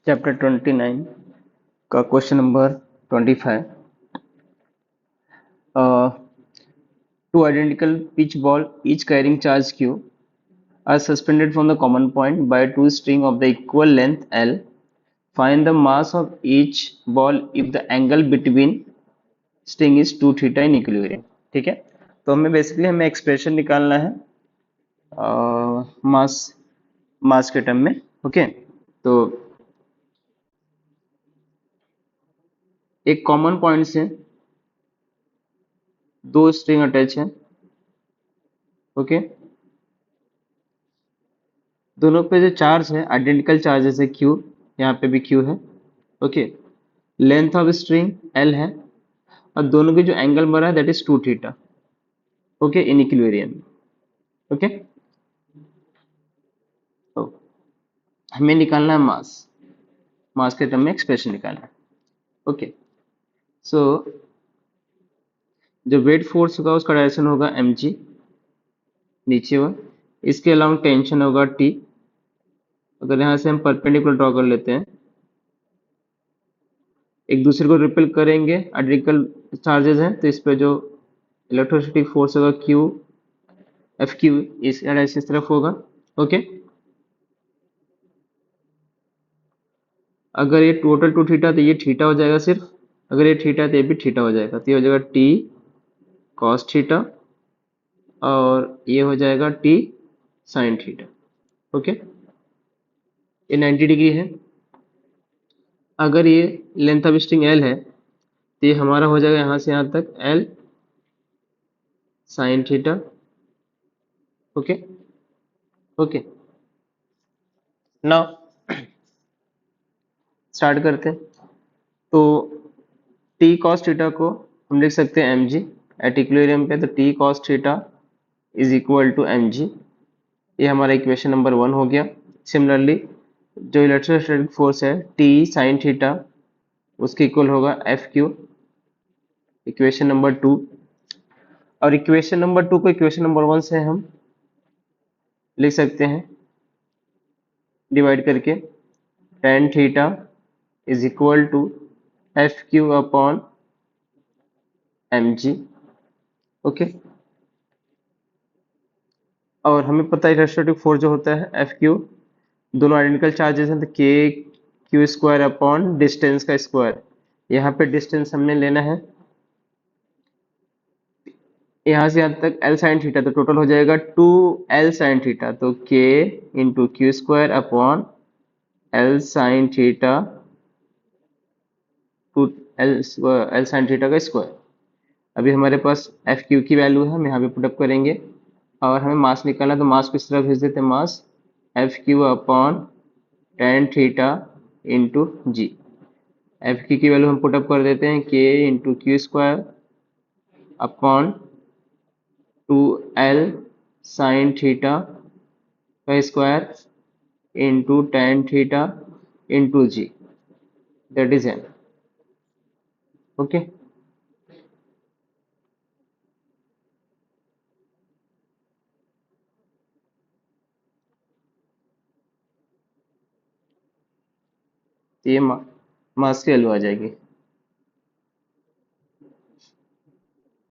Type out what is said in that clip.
Chapter 29 का question number 25। Two identical pitch ball each carrying charge q are suspended from the common point by two string of the equal length l. Find the mass of each ball if the angle between string is 2 theta in equilibrium। ठीक है, तो हमें expression निकालना है मास मास के term में। Okay, तो एक कॉमन पॉइंट से दो स्ट्रिंग अटैच है। ओके, दोनों पे जो चार्ज है आइडेंटिकल चार्जेस है क्यू, यहाँ पे भी क्यू है। Okay, length of string L है और दोनों के जो एंगल बना है that is 2 theta. Okay, in equilibrium. Okay, तो हमें निकालना है मास, मास के टर्म में एक्सप्रेशन निकालना है। ओके, सो जो वेट फोर्स होगा उसका डायरेक्शन होगा एम जी नीचे हुआ, इसके अलावा टेंशन होगा टी। अगर यहाँ से हम परपेंडिकुलर ड्रॉ कर लेते हैं, एक दूसरे को रिपेल करेंगे, आइडेंटिकल चार्जेस हैं, तो इस पे जो इलेक्ट्रोस्टैटिक फोर्स होगा क्यू एफ क्यू इस तरफ होगा। ओके, अगर ये टोटल 2 थीटा तो ये थीटा हो जाएगा सिर्फ, अगर ये थीटा तो ये भी थीटा हो जाएगा, तो ये हो जाएगा टी कॉस थीटा और ये हो जाएगा टी साइन थीटा। ओके, ये 90 डिग्री है। अगर ये लेंथ ऑफ स्ट्रिंग एल है तो ये हमारा हो जाएगा यहाँ से यहाँ तक L sine theta. Okay, okay, now start करते हैं। तो टी कॉस थीटा को हम लिख सकते हैं एम जी एट इक्विलिब्रियम पे, तो T cos theta is equal to M G. ये हमारा इक्वेशन नंबर 1 हो गया। सिमिलरली जो इलेक्ट्रोस्टैटिक फोर्स है टी साइन थीटा उसके इक्वल होगा एफ क्यू, इक्वेशन नंबर 2। और इक्वेशन नंबर 2 को इक्वेशन नंबर 1 से हम लिख सकते हैं डिवाइड करके, tan theta is equal to F Q upon M G. Okay, और हमें पता है इलेक्ट्रोस्टैटिक फोर्स जो होता है एफ क्यू, दोनों आइडेंटिकल चार्जेस हैं, तो K Q square upon distance का स्क्वायर। यहाँ पे डिस्टेंस हमने लेना है यहाँ से यहाँ तक एल साइन थीटा, तो टोटल हो जाएगा 2 एल साइन थीटा, तो के into Q square upon L sine theta two L L sine theta का स्क्वायर। अभी हमारे पास एफ क्यू की वैल्यू है, हम यहाँ पे पुटअप करेंगे और हमें मास निकालना है, तो मास किस तरह भेज देते हैं, mass F Q upon tan theta into G. F Q की वैल्यू हम पुटअप कर देते हैं K into Q square upon 2 L sine theta का square into tan theta into G, that is N. Okay, तो ये मास की वैल्यू आ जाएगी।